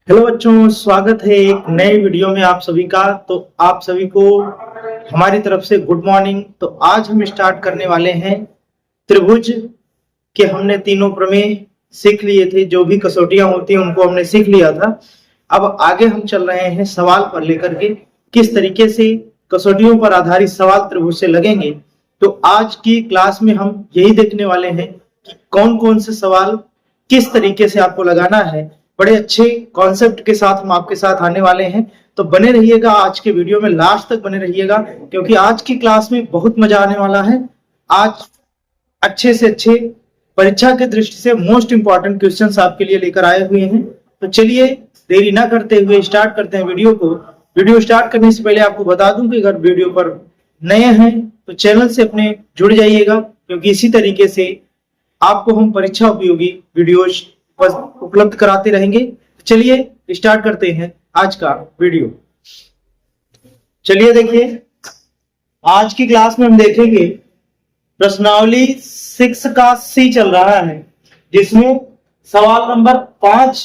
Hello बच्चों, स्वागत है एक नए वीडियो में आप सभी का। तो आप सभी को हमारी तरफ से गुड मॉर्निंग। तो आज हम स्टार्ट करने वाले हैं त्रिभुज के। हमने तीनों प्रमेय सीख लिए थे, जो भी कसौटियां होती हैं उनको हमने सीख लिया था। अब आगे हम चल रहे हैं सवाल पर लेकर के, किस तरीके से कसौटियों पर आधारित सवाल त्रिभुज से लगेंगे। तो आज की क्लास में हम यही देखने वाले हैं कि कौन कौन से सवाल किस तरीके से आपको लगाना है। बड़े अच्छे कॉन्सेप्ट के साथ हम आपके साथ आने वाले हैं। तो बने रहिएगा आज के वीडियो में, लास्ट तक बने रहिएगा, क्योंकि आज की क्लास में बहुत मजा आने वाला है। आज अच्छे से अच्छे परीक्षा की दृष्टि से मोस्ट इंपॉर्टेंट क्वेश्चंस आपके लिए लेकर आए हुए हैं। तो चलिए देरी ना करते हुए स्टार्ट करते हैं वीडियो को। वीडियो स्टार्ट करने से पहले आपको बता दूं कि अगर वीडियो पर नए हैं तो चैनल से अपने जुड़ जाइएगा, क्योंकि इसी तरीके से आपको हम परीक्षा उपयोगी वीडियोज उपलब्ध कराते रहेंगे। चलिए स्टार्ट करते हैं आज का वीडियो। चलिए देखिए, आज की क्लास में हम देखेंगे प्रश्नावली 6 का सी चल रहा है, जिसमें सवाल नंबर 5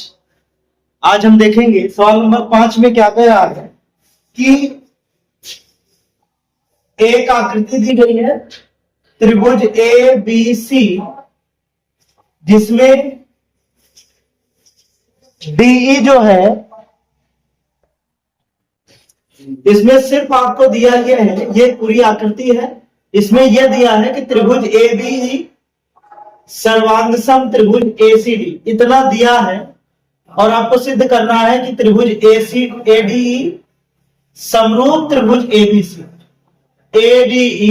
आज हम देखेंगे। सवाल नंबर 5 में क्या कह रहा है कि एक आकृति दी गई है त्रिभुज ए बी सी, जिसमें डीई जो है, इसमें सिर्फ आपको दिया गया है, ये पूरी आकृति है, इसमें यह दिया है कि त्रिभुज ए बी सर्वांग सम त्रिभुज एसीडी, इतना दिया है। और आपको सिद्ध करना है कि त्रिभुज एडीई समरूप त्रिभुज एबीसी, एडीई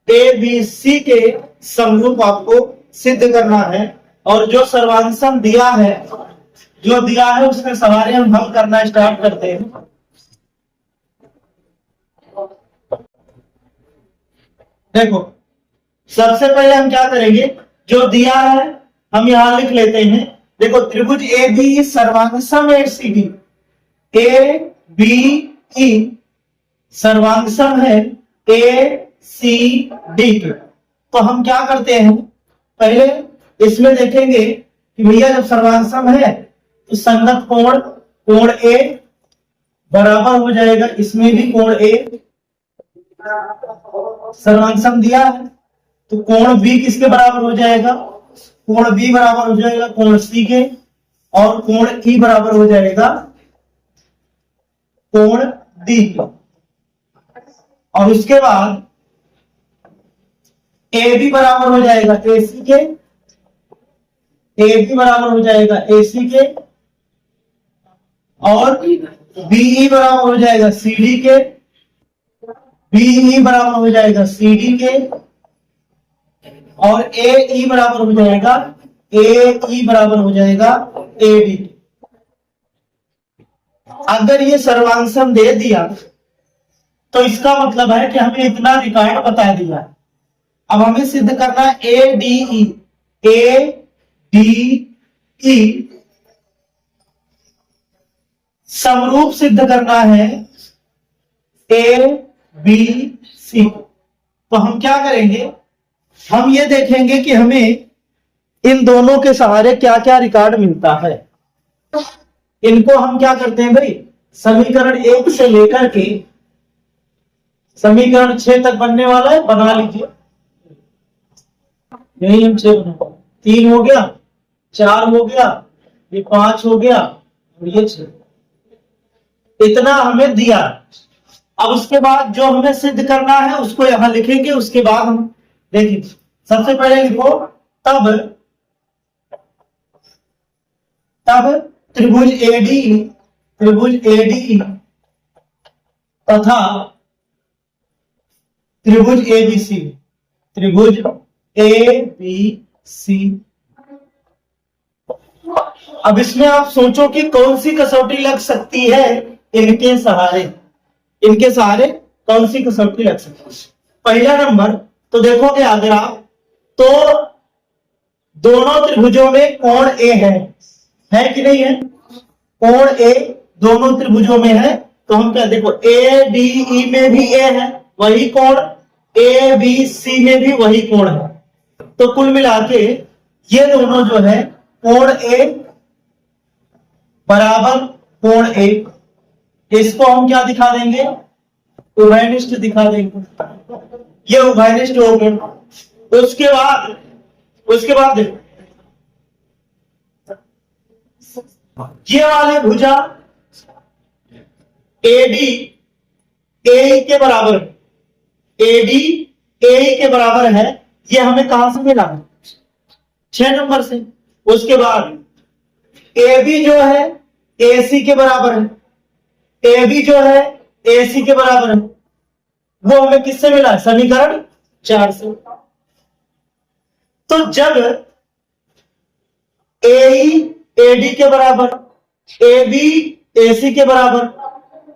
एबीसी के समरूप आपको सिद्ध करना है। और जो सर्वांग सम दिया है, जो दिया है उसमें सवाल हम हल करना स्टार्ट करते हैं। देखो, सबसे पहले हम क्या करेंगे, जो दिया है हम यहां लिख लेते हैं। देखो, त्रिभुज ए बी सर्वांग सम एसीडी, ए बी ई सर्वांग सम है ए सी डी। तो हम क्या करते हैं, पहले इसमें देखेंगे कि भैया जब सर्वांग सम है तो संगत कोण ए बराबर हो जाएगा, इसमें भी कोण ए सर्वांग सम दिया है, तो कोण बी किसके बराबर हो जाएगा, कोण बी बराबर हो जाएगा कोण सी के, और कोण ई बराबर हो जाएगा कोण डी के। और उसके बाद ए बी बराबर हो जाएगा ए सी के, ए बी बराबर हो जाएगा ए सी के, और बीई बराबर हो जाएगा सी डी के, बीई बराबर हो जाएगा सी डी के, और ए ई बराबर हो जाएगा ए बराबर हो जाएगा ए डी। अगर ये सर्वांग सम दे दिया तो इसका मतलब है कि हमें इतना रिकॉर्ड बता दिया। अब हमें सिद्ध करना है ए डी ई समरूप सिद्ध करना है ए बी सी। तो हम क्या करेंगे, हम ये देखेंगे कि हमें इन दोनों के सहारे क्या क्या रिकॉर्ड मिलता है। इनको हम क्या करते हैं भाई, समीकरण 1 से लेकर के समीकरण 6 तक बनने वाला है, बना लीजिए। यही हम 6 बना, 3 हो गया, 4 हो गया, ये 5 हो गया, और ये 6। इतना हमें दिया। अब उसके बाद जो हमें सिद्ध करना है उसको यहां लिखेंगे। उसके बाद हम देखिए, सबसे पहले लिखो तब त्रिभुज एडी तथा त्रिभुज एबीसी, त्रिभुज ए बी सी। अब इसमें आप सोचो कि कौन सी कसौटी लग सकती है इनके सहारे, इनके सहारे कौन सी कसौटी लग सकती है। पहला नंबर तो देखोगे अगर आप, तो दोनों त्रिभुजों में कोण ए है कि नहीं है, कोण ए दोनों त्रिभुजों में है। तो हम क्या, देखो ए डी ई में भी ए है वही कोण, ए बी सी में भी वही कोण है। तो कुल मिला के ये दोनों जो है कोण ए बराबर कोण 1, इसको हम क्या दिखा देंगे, उभयनिष्ठ दिखा देंगे, ये उभयनिष्ठ हो गए। उसके बाद देखो ये वाले भुजा एडी ए के बराबर, एडी ए के बराबर है, ये हमें कहां से मिला, 6 नंबर से। उसके बाद ए बी जो है ए सी के बराबर है, ए बी जो है ए सी के बराबर है, वो हमें किससे मिला, समीकरण 4 से। तो जब ए डी के बराबर, ए बी ए सी के बराबर,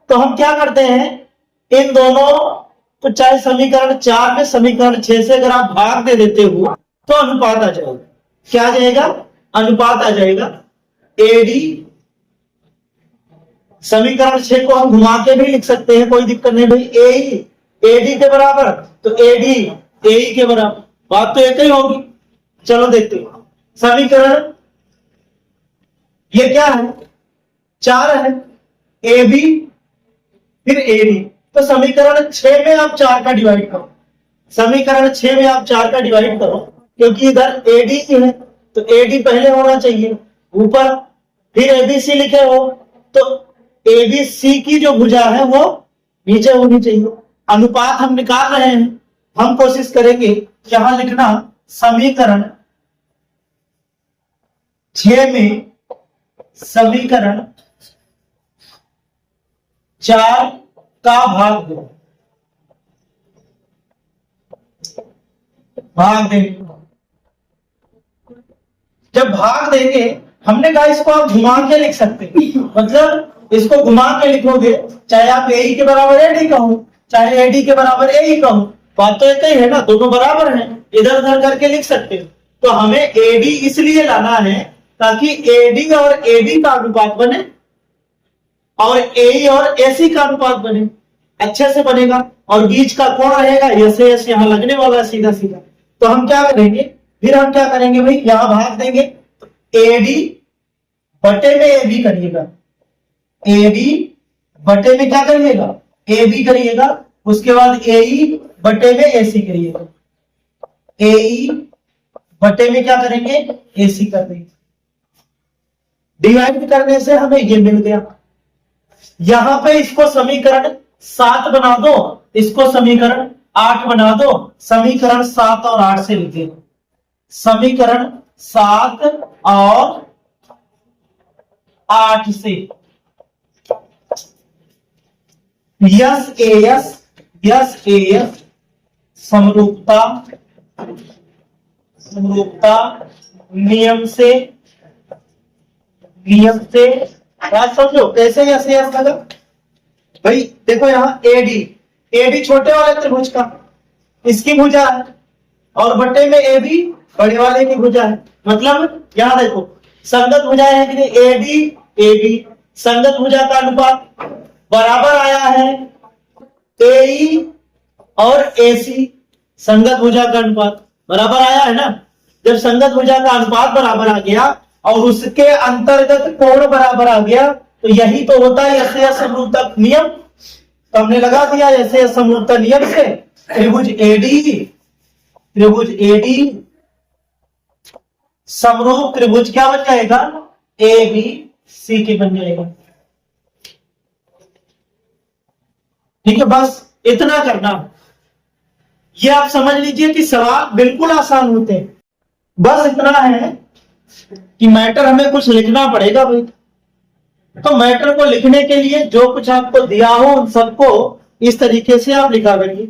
तो हम क्या करते हैं, इन दोनों को चाहे समीकरण 4 में समीकरण 6 से अगर आप भाग दे देते हो तो अनुपात आ जाएगा। क्या आ जाएगा, अनुपात आ जाएगा। एडी, समीकरण 6 को हम घुमा के भी लिख सकते हैं, कोई दिक्कत नहीं भाई। एडी के बराबर तो एडी ए के बराबर, बात तो एक ही होगी। चलो देखते हैं समीकरण, ये क्या है, 4 है, ए बी फिर ए डी, तो समीकरण 6 में आप 4 का डिवाइड करो, समीकरण 6 में आप 4 का डिवाइड करो, क्योंकि इधर ए डी है तो ए डी पहले होना चाहिए ऊपर, फिर एबीसी लिखे हो तो एबीसी की जो भुजा है वो नीचे होनी चाहिए। अनुपात हम निकाल रहे हैं, हम कोशिश करेंगे यहां लिखना, समीकरण 6 में समीकरण 4 का भाग दो, भाग देंगे। जब भाग देंगे, हमने कहा इसको आप घुमा के लिख सकते हैं, मतलब इसको घुमा के लिखोगे, चाहे आप ए के बराबर एडी कहो, चाहे एडी के बराबर ए कहो, बात तो एक ही है ना, दोनों बराबर हैं, इधर उधर करके लिख सकते हो। तो हमें एडी इसलिए लाना है ताकि एडी और एबी का अनुपात बने और ए और एसी का अनुपात बने, अच्छे से बनेगा, और बीच का कोण रहेगा यस यस यहां लगने वाला है सीधा सीधा। तो हम क्या करेंगे, फिर हम क्या करेंगे भाई, यहां भाग देंगे, तो एडी बटे में ए बी करिएगा, ए बी बटे में क्या करिएगा, ए बी करिएगा, उसके बाद ए ई बटे में ए सी करिएगा, ए ई बटे में क्या करेंगे, ए सी कर देंगे। डिवाइड करने से हमें ये मिल गया। यहां पे इसको समीकरण 7 बना दो, इसको समीकरण 8 बना दो, समीकरण 7 और 8 से लिखे, समीकरण 7 और 8 से यस ए एस समरूपता नियम से बात समझो कैसे यस एस लगा भाई। देखो यहां एडी छोटे वाले त्रिभुज का, इसकी भुजा है, और बटे में ए बी बड़े वाले की भुजा है, मतलब यहां देखो संगत भुजाएं हैं कि नहीं, एडी ए बी, संगत भुजा का अनुपात बराबर आया है, ए और एसी संगत भुजा का अनुपात बराबर आया है ना। जब संगत भुजा का अनुपात बराबर आ गया और उसके अंतर्गत कोण बराबर आ गया, तो यही तो होता है यस यस समरूपता नियम। तो हमने लगा दिया यस यस समरूपता नियम से त्रिभुज एडी समरूप त्रिभुज क्या बन जाएगा, ए बी सी के बन जाएगा। ठीक है, बस इतना करना। ये आप समझ लीजिए कि सवाल बिल्कुल आसान होते हैं, बस इतना है कि मैटर हमें कुछ लिखना पड़ेगा भाई। तो मैटर को लिखने के लिए जो कुछ आपको दिया हो उन सबको इस तरीके से आप लिखा करिए,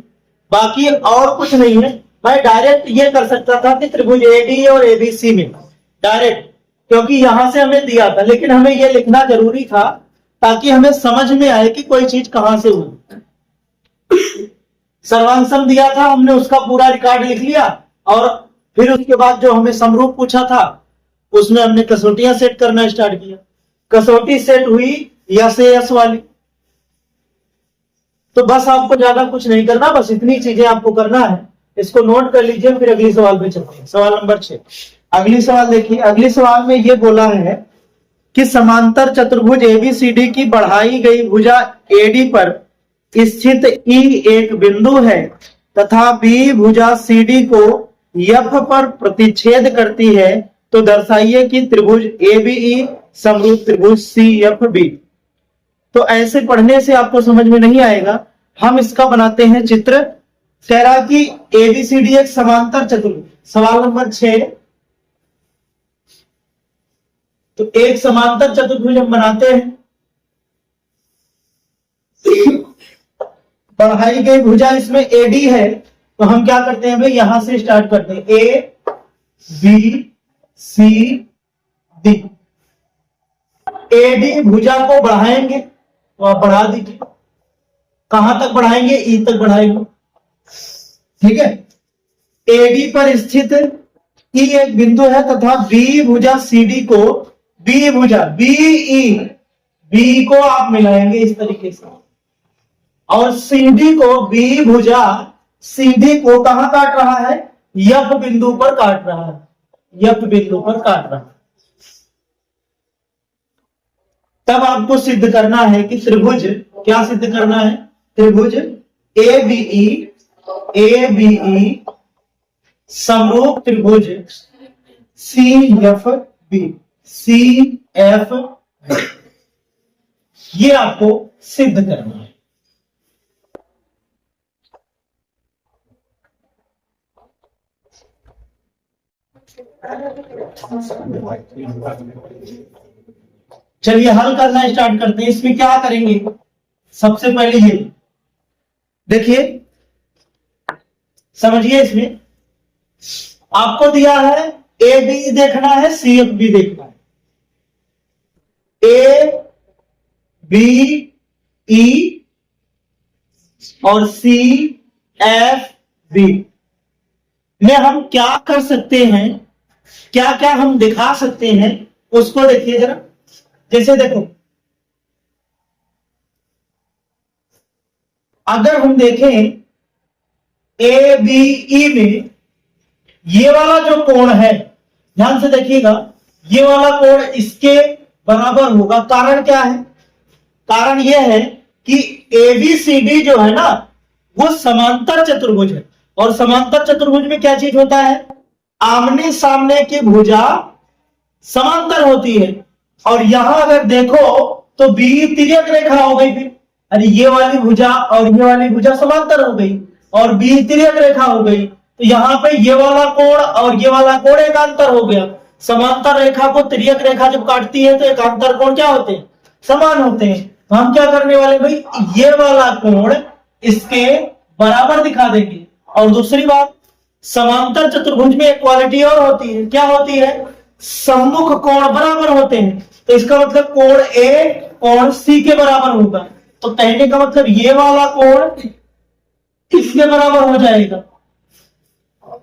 बाकी और कुछ नहीं है। मैं डायरेक्ट ये कर सकता था कि त्रिभुज एडी और एबीसी में डायरेक्ट, क्योंकि यहां से हमें दिया था, लेकिन हमें ये लिखना जरूरी था ताकि हमें समझ में आए कि कोई चीज कहां से हुई। सर्वांशम दिया था, हमने उसका पूरा रिकॉर्ड लिख लिया, और फिर उसके बाद जो हमें समरूप पूछा था उसमें हमने कसौटियां सेट करना स्टार्ट किया। कसौटी सेट हुई यस यस वाली। तो बस आपको ज्यादा कुछ नहीं करना, बस इतनी चीजें आपको करना है। इसको नोट कर लीजिए, फिर अगली सवाल पे चलते हैं। सवाल नंबर 6, अगली सवाल देखिए। अगली सवाल में ये बोला है कि समांतर चतुर्भुज एबीसीडी की बढ़ाई गई भुजा एडी पर स्थित ई एक बिंदु है तथा बी भुजा सीडी को एफ पर प्रतिच्छेद करती है, तो दर्शाइए कि त्रिभुज एबीई समरूप त्रिभुज सीएफबी। तो ऐसे पढ़ने से आपको समझ में नहीं आएगा, हम इसका बनाते हैं चित्र। कह रहा कि एबीसीडी एक समांतर चतुर्भुज, सवाल नंबर 6। तो एक समांतर चतुर्भुज हम बनाते हैं, बढ़ाई गई भुजा इसमें एडी है, तो हम क्या करते हैं भाई, यहां से स्टार्ट करते हैं, A B C D. AD भुजा को बढ़ाएंगे, तो आप बढ़ा दीजिए, कहां तक बढ़ाएंगे, ई तक बढ़ाएंगे, ठीक है। एडी पर स्थित ई एक बिंदु है तथा बी भुजा सीडी को, बी भुजा बीई, बी को आप मिलाएंगे इस तरीके से, और सीडी को, बी भुजा सीडी को कहां काट रहा है, एफ बिंदु पर काट रहा है, एफ बिंदु पर काट रहा है। तब आपको सिद्ध करना है कि त्रिभुज, क्या सिद्ध करना है, त्रिभुज एबीई समरूप त्रिभुज सीएफबी, सीएफ, ये आपको सिद्ध करना है। चलिए हल करना स्टार्ट करते हैं। इसमें क्या करेंगे, सबसे पहले ये देखिए, समझिए, इसमें आपको दिया है ए बी देखना है, सी एफ बी देखना है। ए बी ई और सी एफ बी में हम क्या कर सकते हैं, क्या क्या हम दिखा सकते हैं, उसको देखिए जरा। जैसे देखो, अगर हम देखें ए बी ई में ये वाला जो कोण है, ध्यान से देखिएगा, ये वाला कोण इसके बराबर होगा। कारण क्या है, कारण यह है कि एबीसीडी जो है ना, वो समांतर चतुर्भुज है, और समांतर चतुर्भुज में क्या चीज होता है, आमने सामने की भुजा समांतर होती है। और यहां अगर देखो तो बी तिर्यक रेखा हो गई, फिर अरे ये वाली भुजा और ये वाली भुजा समांतर हो गई, और बी तिर्यक रेखा हो गई, तो यहां पे ये वाला कोण और ये वाला कोण एकांतर हो गया। समांतर रेखा को तिर्यक रेखा जब काटती है तो एकांतर कोण क्या होते हैं, समान होते हैं। तो हम क्या करने वाले भाई, ये वाला कोण इसके बराबर दिखा देंगे। और दूसरी बात, समांतर चतुर्भुज में एक क्वालिटी और होती है, क्या होती है, सम्मुख कोण बराबर होते हैं। तो इसका मतलब कोण ए कोण सी के बराबर होगा। तो कहने का मतलब ये वाला कोण इसके बराबर हो जाएगा।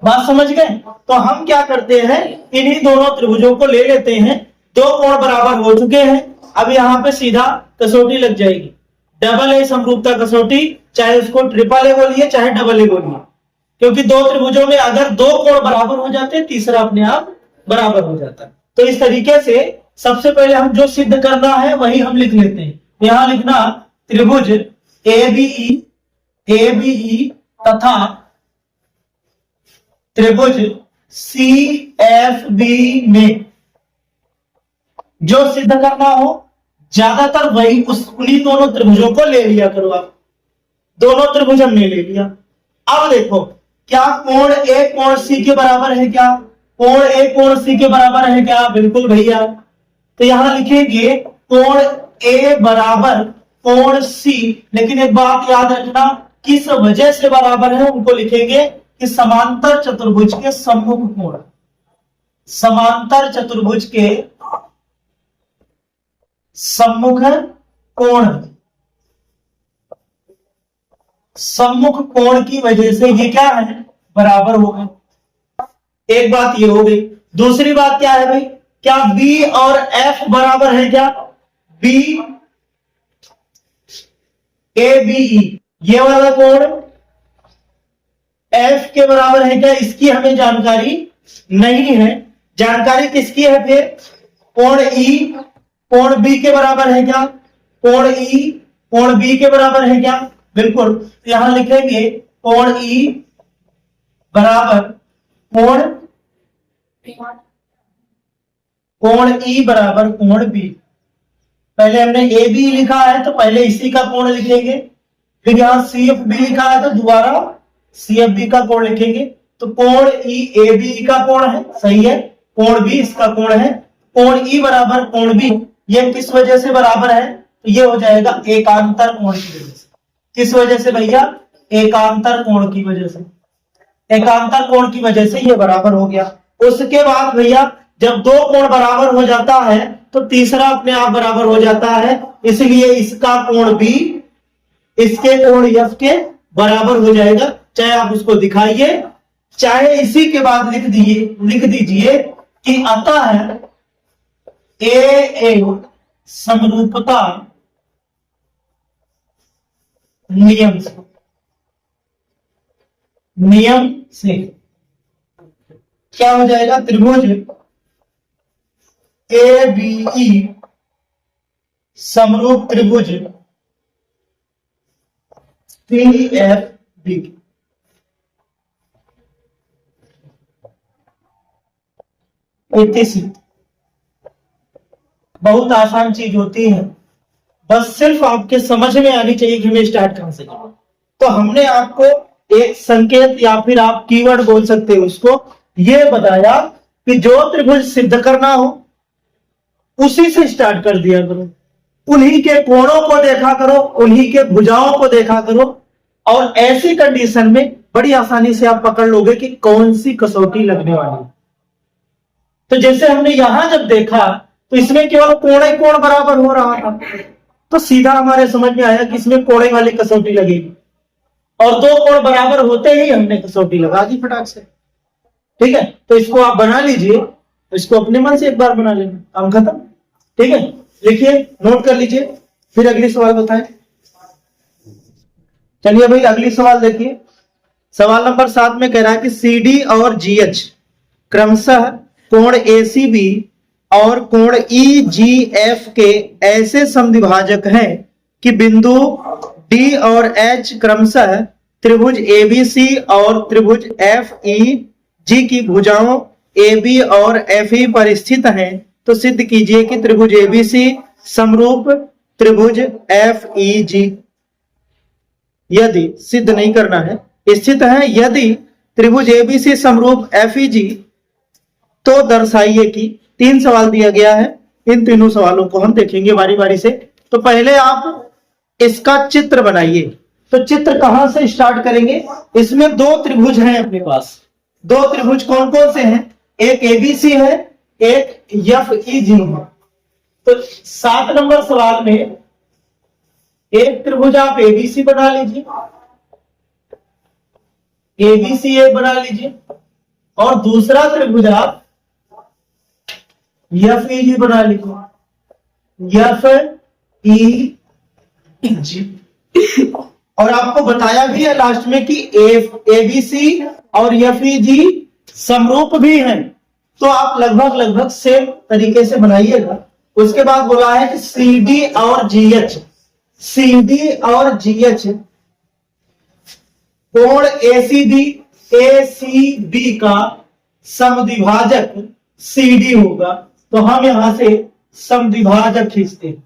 बात समझ गए। तो हम क्या करते हैं, इन्हीं दोनों त्रिभुजों को ले लेते हैं, दो कोण बराबर हो चुके हैं। अब यहां पे सीधा कसौटी लग जाएगी, डबल ए समरूपता कसौटी, चाहे उसको ट्रिपल ए बोलिए चाहे डबल ए बोलिए, क्योंकि दो त्रिभुजों में अगर दो कोण बराबर हो जाते हैं, तीसरा अपने आप बराबर हो जाता है। तो इस तरीके से सबसे पहले हम जो सिद्ध करना है वही हम लिख लेते हैं। यहां लिखना त्रिभुज एबीई तथा त्रिभुज सीएफबी में जो सिद्ध करना हो, ज्यादातर वही उन्हीं दोनों त्रिभुजों को ले लिया करो आप। दोनों त्रिभुज हमने ले लिया। अब देखो, क्या कोण ए कोण सी के बराबर है क्या, कोण ए कोण सी के बराबर है क्या, बिल्कुल भैया। तो यहां लिखेंगे कोण ए बराबर कोण सी, लेकिन एक बात याद रखना, किस वजह से बराबर है उनको लिखेंगे कि समांतर चतुर्भुज के सम्मुख कोण, समांतर चतुर्भुज के सम्मुख कोण, सम्मुख कोण की वजह से ये क्या है, बराबर हो गए। एक बात ये हो गई। दूसरी बात क्या है भाई, क्या बी और एफ बराबर है क्या, बी ए बी ई, ये वाला कोण एफ के बराबर है क्या, इसकी हमें जानकारी नहीं है। जानकारी किसकी है फिर, कोण ई कोण बी के बराबर है क्या? कोण ई कोण बी के बराबर है क्या? बिल्कुल। यहां लिखेंगे कोण ई बराबर कोण ई बराबर कोण बी। पहले हमने ए बी लिखा है तो पहले इसी का कोण लिखेंगे, फिर यहां सी एफ बी लिखा है तो दोबारा सी एफ बी का कोण लिखेंगे। तो कोण ई ए बी का कोण है, सही है, कोण बी इसका कोण है। कोण ई बराबर कोण बी, ये किस वजह से बराबर है? तो ये हो जाएगा एकांतर कोण की वजह से। किस वजह से भैया? एकांतर कोण की वजह से। एकांतर कोण की वजह से ये बराबर हो गया। उसके बाद भैया जब दो कोण बराबर हो जाता है तो तीसरा अपने आप बराबर हो जाता है, इसलिए इसका कोण बी इसके कोण एफ के बराबर हो जाएगा। चाहे आप उसको दिखाइए, चाहे इसी के बाद लिख दीजिए कि अतः ए समरूपता नियम से क्या हो जाएगा? त्रिभुज ए बी ई समरूप त्रिभुज सी एफ बी। बहुत आसान चीज होती है, बस सिर्फ आपके समझ में आनी चाहिए कि हमें स्टार्ट कहां से करना। तो हमने आपको एक संकेत या फिर आप कीवर्ड बोल सकते हो उसको, ये बताया कि जो त्रिभुज सिद्ध करना हो उसी से स्टार्ट कर दिया करो, उन्हीं के कोणों को देखा करो, उन्हीं के भुजाओं को देखा करो, और ऐसी कंडीशन में बड़ी आसानी से आप पकड़ लोगे कि कौन सी कसौटी लगने वाली है। तो जैसे हमने यहां जब देखा तो इसमें केवल कोण ही कोण बराबर हो रहा था, तो सीधा हमारे समझ में आया कि इसमें कोणे वाली कसौटी लगेगी, और दो कोण बराबर होते ही हमने कसौटी लगा दी फटाक से। ठीक है, तो इसको आप बना लीजिए, इसको अपने मन से एक बार बना लेना, काम खत्म। ठीक है, लिखिए, नोट कर लीजिए, फिर अगली सवाल बताएं। चलिए भाई अगली सवाल देखिए। सवाल नंबर 7 में कह रहा है कि सी डी और जी एच क्रमशः कोण ए सी बी और कोण ई जी एफ के ऐसे समद्विभाजक हैं कि बिंदु डी और एच क्रमशः त्रिभुज एबीसी और त्रिभुज एफ ई जी की भुजाओं ए बी और एफ ई पर स्थित हैं। तो सिद्ध कीजिए कि त्रिभुज एबीसी समरूप त्रिभुज एफ ई जी। यदि सिद्ध नहीं करना है, स्थित है, यदि त्रिभुज एबीसी समरूप एफ ई जी तो दर्शाइए कि। 3 सवाल दिया गया है, इन तीनों सवालों को हम देखेंगे बारी बारी से। तो पहले आप इसका चित्र बनाइए। तो चित्र कहां से स्टार्ट करेंगे? इसमें 2 त्रिभुज हैं अपने पास। 2 त्रिभुज कौन कौन से हैं? एक एबीसी है, एक एफ ई जी है। तो 7 नंबर सवाल में एक त्रिभुज आप एबीसी बना लीजिए, एबीसी एक बना लीजिए, और दूसरा त्रिभुज आप एफ ई जी बना लीजिए, एफ ई जी। और आपको बताया भी है लास्ट में कि एबीसी और एफ ई जी समरूप भी हैं, तो आप लगभग सेम तरीके से बनाइएगा। उसके बाद बोला है कि सी डी और जीएच, सी डी और जीएच कोण एसीबी एसीबी का समद्विभाजक सीडी होगा। तो हम यहां से समद्विभाजक खींचते हैं।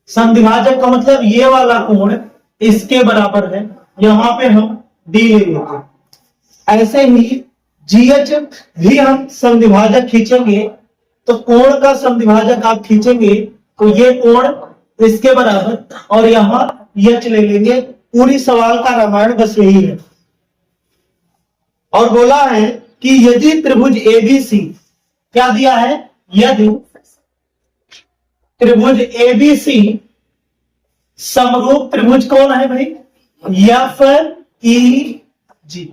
समद्विभाजक का मतलब ये वाला कोण इसके बराबर है, यहां पे हम डी ले लेते हैं। ऐसे ही जीएच भी हम समद्विभाजक खींचेंगे, तो कोण का समद्विभाजक आप खींचेंगे तो ये कोण इसके बराबर, और यहां एच ले लेंगे। पूरी सवाल का रामायण बस यही है। और बोला है कि यदि त्रिभुज एबीसी, क्या दिया है? यदि त्रिभुज एबीसी समरूप त्रिभुज कौन है भाई? एफ ई जी।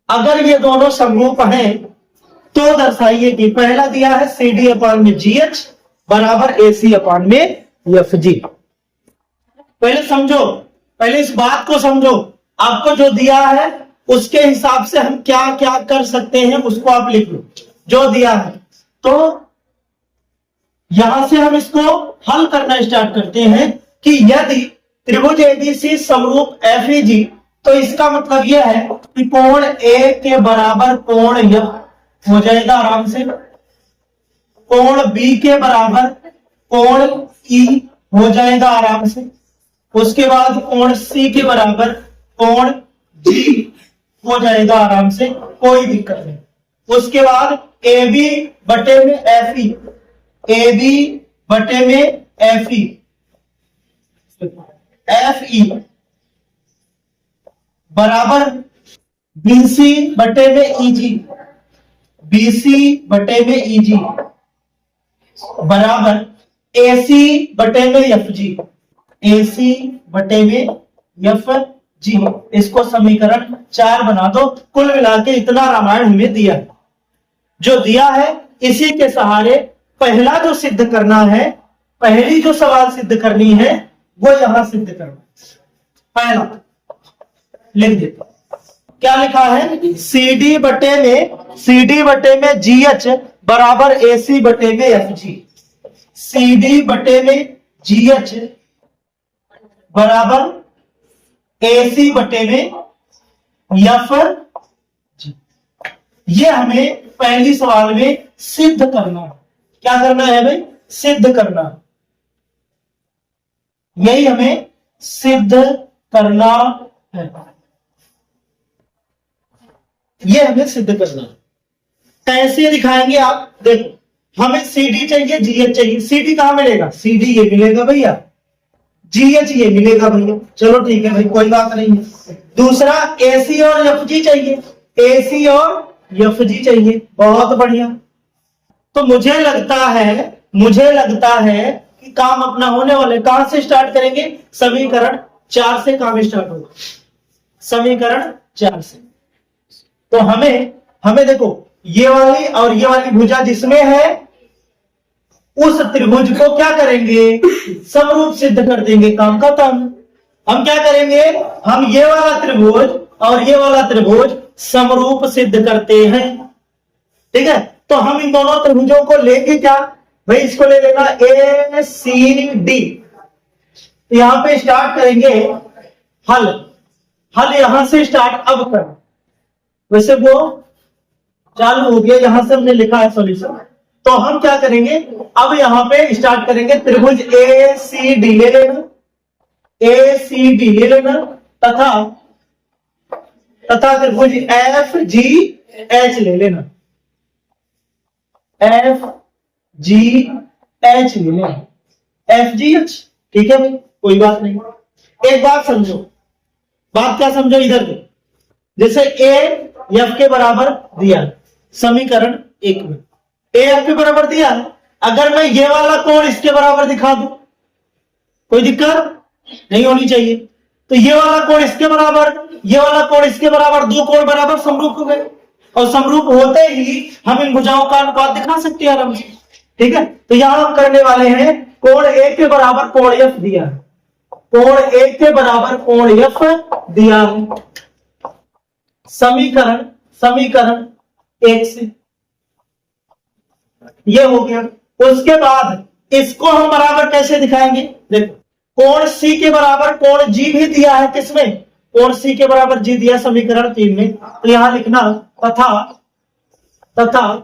अगर ये दोनों समरूप हैं तो दर्शाइए कि पहला दिया है सी डी अपान में जी एच बराबर ए सी अपान में एफ जी। पहले समझो, पहले इस बात को समझो। आपको जो दिया है उसके हिसाब से हम क्या क्या कर सकते हैं उसको आप लिख लो, जो दिया है। तो यहां से हम इसको हल करना स्टार्ट करते हैं कि यदि त्रिभुज एबीसी समरूप एफईजी, तो इसका मतलब यह है कि कोण ए के बराबर कोण एफ हो जाएगा आराम से, कोण बी के बराबर कोण ई हो जाएगा आराम से, उसके बाद कोण सी के बराबर कोण जी हो जाएगा आराम से, कोई दिक्कत नहीं। उसके बाद ए बी बटे में एफ ई, ए बी बटे में एफ ई, एफ ई बराबर बीसी बटे में ईजी, बीसी बटे में ईजी बराबर एसी बटे में एफ जी, एसी बटे में एफ जी। इसको समीकरण 4 बना दो। कुल मिला के इतना रामायण हमें दिया, जो दिया है इसी के सहारे पहला जो सिद्ध करना है, पहली जो सवाल सिद्ध करनी है वो यहां सिद्ध करना। पहला लिख देता, क्या लिखा है, CD बटे में GH बराबर AC बटे में FG, CD बटे में GH बराबर AC बटे में FG। ये हमें पहली सवाल में सिद्ध करना है। क्या करना है भाई, सिद्ध करना, यही हमें सिद्ध करना है, ये हमें सिद्ध करना। कैसे दिखाएंगे आप, देखो हमें CD चाहिए, GH चाहिए। CD कहां मिलेगा, CD ये मिलेगा भैया, GH ये मिलेगा भैया, चलो ठीक है भाई, कोई बात नहीं है। दूसरा AC और FG चाहिए, AC और FG चाहिए, बहुत बढ़िया। तो मुझे लगता है कि काम अपना होने वाले। कहां से स्टार्ट करेंगे, समीकरण 4 से काम स्टार्ट होगा, समीकरण 4 से। तो हमें देखो ये वाली और ये वाली भुजा जिसमें है उस त्रिभुज को क्या करेंगे, समरूप सिद्ध कर देंगे, काम खत्म। हम क्या करेंगे, हम ये वाला त्रिभुज और ये वाला त्रिभुज समरूप सिद्ध करते हैं, ठीक है। तो हम इन दोनों त्रिभुजों को लेके क्या भाई, इसको ले लेना ACD। यहां पे स्टार्ट करेंगे हल यहां से स्टार्ट अब कर, वैसे वो चालू हो गया, यहां से हमने लिखा है सॉल्यूशन। तो हम क्या करेंगे, अब यहां पे स्टार्ट करेंगे, त्रिभुज ACD ले लेना, ACD ले लेना तथा त्रिभुज FGH ले लेना, FGH ले लेना, FGH, ठीक है भाई, कोई बात नहीं। एक बात समझो, बात क्या समझो इधर के, जैसे A F के बराबर दिया समीकरण 1 में, A F के बराबर दिया, अगर मैं ये वाला कोण इसके बराबर दिखा दूं, कोई दिक्कत नहीं होनी चाहिए। तो ये वाला कोण इसके बराबर, ये वाला कोण इसके बराबर, दो कोण बराबर समरूप हो गए, और समरूप होते ही हम इन भुजाओं का अनुपात दिखा सकते हैं आराम से, ठीक है। तो यहां हम करने वाले हैं, कोण A के बराबर कोण F दिया है, कोण A के बराबर कोण F दिया है, समीकरण 1 से ये हो गया। उसके बाद इसको हम बराबर कैसे दिखाएंगे, देखो कोण C के बराबर कोण G भी दिया है, किसमें, कोण C के बराबर G दिया समीकरण 3 में। तो यहां लिखना तथा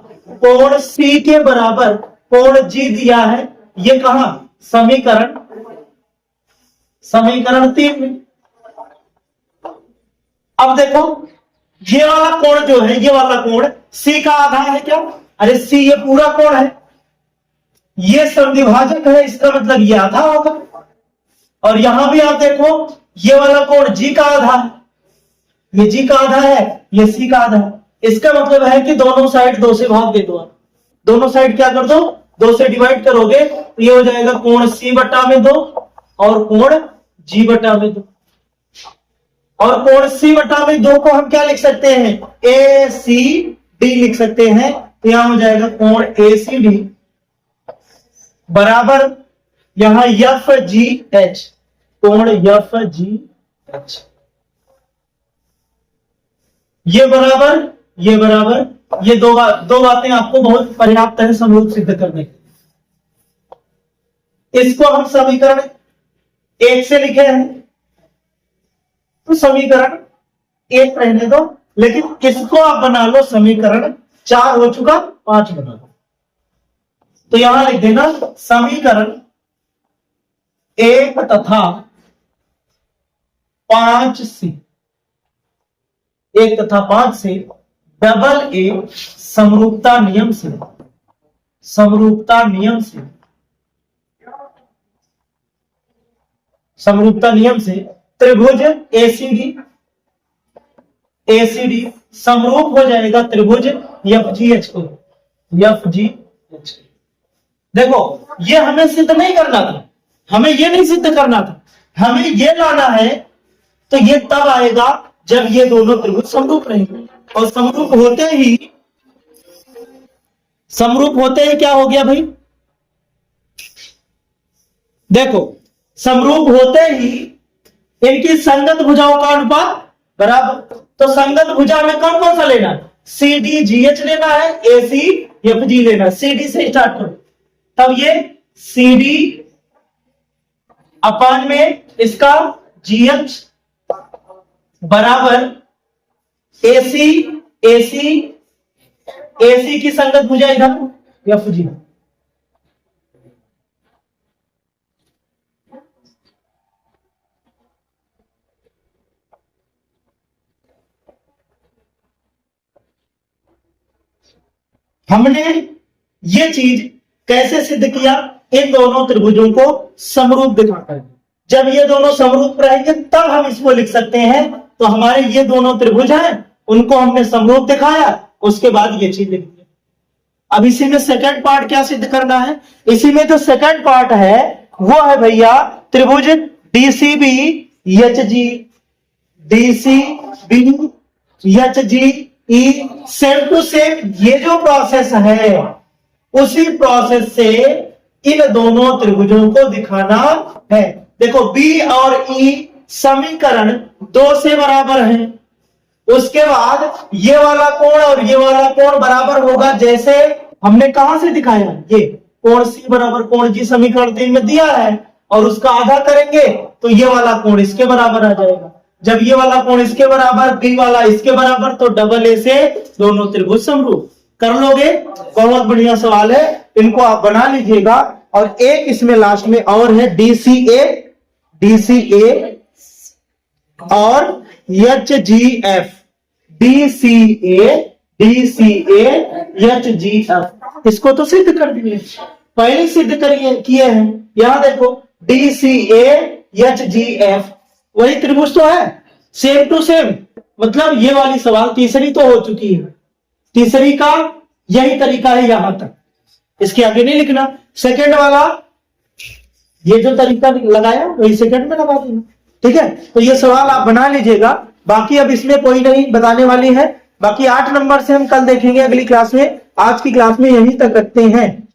कोण C के बराबर कोण G दिया है, ये कहां, समीकरण 3 में। अब देखो ये वाला कोण जो है, ये वाला कोण C का आधा है क्या, अरे C ये पूरा कोण है, ये समद्विभाजक है, इसका मतलब ये आधा होगा। और यहां भी आप देखो ये वाला कोण G का आधा है, ये G का आधा है, ये C का आधा है, इसका मतलब है कि दोनों साइड 2 से भाग दे दो, आप दोनों साइड क्या कर दो, 2 से डिवाइड करोगे तो ये हो जाएगा कोण C बटा में 2 और कोण G बटा में 2। और कोण C बटा में 2 को हम क्या लिख सकते हैं, ACD लिख सकते हैं। तो यहां हो जाएगा कोण ACD बराबर यहां FGH, कोण FGH, ये बराबर ये दो बातें आपको बहुत पर्याप्त है समरूप सिद्ध करने के। इसको हम समीकरण 1 से लिखे हैं, तो समीकरण 1 रहने दो, लेकिन इसको आप बना लो समीकरण 4 हो चुका, 5 बना लो। तो यहां लिख देना समीकरण 1 तथा 5 से, 1 तथा 5 से डबल ए समरूपता नियम से, समरूपता नियम से, समरूपता नियम से त्रिभुज एसीडी, एसीडी समरूप हो जाएगा त्रिभुज एफजीएच को, एफजीएच। देखो ये हमें सिद्ध नहीं करना था, हमें ये नहीं सिद्ध करना था, हमें ये लाना है। तो ये तब आएगा जब ये दोनों त्रिभुज समरूप रहेंगे, और समरूप होते ही क्या हो गया भाई, देखो समरूप होते ही इनकी संगत भुजाओं का अनुपात बराबर। तो संगत भुजा में कौन कौन सा लेना है, सी डी जी एच लेना है, ए सी एफ जी लेना है। सी डी से स्टार्ट करो, तब ये सी डी अपान में इसका जी एच बराबर एसी, एसी, एसी की संगत भुजा इधर एफ जी। हमने ये चीज कैसे सिद्ध किया, इन दोनों त्रिभुजों को समरूप दिखाकर। जब ये दोनों समरूप रहेंगे तब हम इसको लिख सकते हैं। तो हमारे ये दोनों त्रिभुज हैं, उनको हमने समरूप दिखाया, उसके बाद ये चीज लिख दी। अब इसी में सेकंड पार्ट क्या सिद्ध करना है, इसी में जो सेकंड पार्ट है वो है भैया त्रिभुज DCB H G, DCB H G E, same to same ये जो प्रोसेस है उसी प्रोसेस से इन दोनों त्रिभुजों को दिखाना है। देखो बी और ई समीकरण 2 से बराबर है, उसके बाद ये वाला कोण और ये वाला कोण बराबर होगा, जैसे हमने कहां से दिखाया, ये कोण सी बराबर कोण जी समीकरण 3 में दिया है, और उसका आधा करेंगे तो ये वाला कोण इसके बराबर आ जाएगा। जब ये वाला कोण इसके बराबर, बी वाला इसके बराबर, तो डबल ए से दोनों त्रिभुज समरूप। कर लोगे, बहुत बढ़िया सवाल है, इनको आप बना लीजिएगा। और एक इसमें लास्ट में और है डीसीए, डीसीए और H G F, DCA, DCA H G F. इसको तो सिद्ध कर दिए, पहले सिद्ध किए हैं। यहां देखो डीसीए एच जी एफ वही त्रिभुज तो है, सेम टू सेम। मतलब ये वाली सवाल तीसरी तो हो चुकी है, तीसरी का यही तरीका है यहां तक, इसके आगे नहीं लिखना। सेकंड वाला ये जो तरीका लगाया वही सेकंड में लगा देना, ठीक है। तो ये सवाल आप बना लीजिएगा, बाकी अब इसमें कोई नहीं बताने वाली है। बाकी 8 नंबर से हम कल देखेंगे अगली क्लास में, आज की क्लास में यहीं तक रखते हैं।